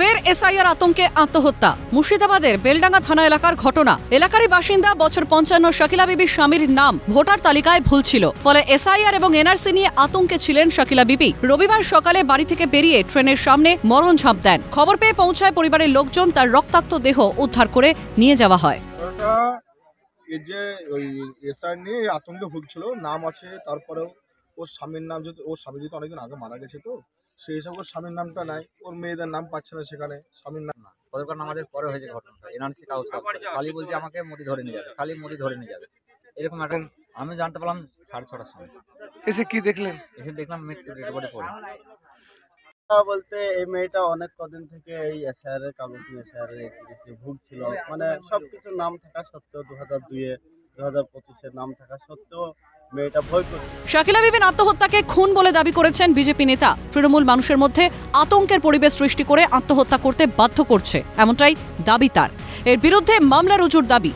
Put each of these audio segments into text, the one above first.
ফের এসআইআর আতঙ্কে আত্মহত্যা। মুর্শিদাবাদের বেলডাঙ্গা থানা এলাকার ঘটনা। এলাকারই বাসিন্দা বছর 55 শাকিলা বিবির স্বামীর নাম ভোটার তালিকায় ভুল ছিল, ফলে এসআইআর এবং এনআরসি নিয়ে আতঙ্কে ছিলেন শাকিলা বিবি। রবিবার সকালে বাড়ি থেকে বেরিয়ে ট্রেনের সামনে মরণ ঝাঁপ দেন। খবর পেয়ে পৌঁছায় পরিবারের লোকজন, তার রক্তাক্ত দেহ উদ্ধার করে নিয়ে যাওয়া হয়। এসআইআর নিয়ে আতঙ্কে ভুগছিল, নাম আছে, তারপরেও ওর স্বামীর নাম যদি যেহেতু অনেকদিন আগে মারা গেছে, তো সেই হিসাবে ওর স্বামীর নামটা নাই, ওর মেয়েদের নাম পাচ্ছে না, সেখানে স্বামীর নাম না। গতকাল আমাদের পরে হয়েছে ঘটনাটা। এনআরসি কাগজ খালি বলছে আমাকে মোদি ধরে নিয়ে যাবে, খালি মোদি ধরে নিয়ে যাবে, এরকম একটা আমি জানতে পারলাম 6:30টার সময়। এসে কি দেখলেন? এসে দেখলাম মৃত্যু ডেড বডি পড়ে। বলতে এই মেয়েটা অনেক কদিন থেকে এই এসআইআর এর কাগজ নিয়ে ভুগছিল, মানে সবকিছু নাম থাকা সত্ত্বেও 2002-এ 2025-এর নাম থাকা সত্ত্বেও মেয়েটা ভয় করছে। শাকিলা বিবির আত্মহত্যাকে খুন বলে দাবি করেছেন বিজেপি নেতা। তৃণমূল মানুষের মধ্যে আতঙ্কের পরিবেশ সৃষ্টি করে আত্মহত্যা করতে বাধ্য করছে, এমনটাই দাবি তার। এর বিরুদ্ধে মামলা রুজুর দাবি।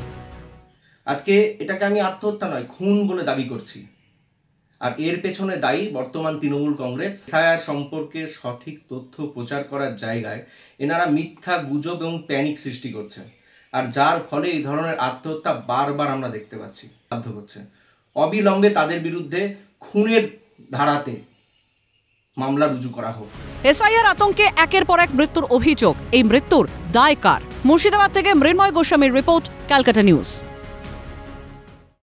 আজকে এটাকে আমি আত্মহত্যা নয়, খুন বলে দাবি করছি। আর এর পেছনে দায়ী বর্তমান তৃণমূল কংগ্রেস। এসআইআর সম্পর্কে সঠিক তথ্য প্রচার করার জায়গায় এনারা মিথ্যা গুজব এবং প্যানিক সৃষ্টি করছে, আর যার ফলে এই ধরনের আত্মহত্যা বারবার আমরা দেখতে পাচ্ছি। বাধ্য করছে অবিলম্বে তাদের বিরুদ্ধে খুনের ধারাতে মামলা রুজু করা হোক। এসআইআর আতঙ্কে একের পর এক মৃত্যুর অভিযোগ। এই মৃত্যুর দায় কার? মুর্শিদাবাদ থেকে মৃন্ময় গোস্বামীর রিপোর্ট, ক্যালকাটা নিউজ।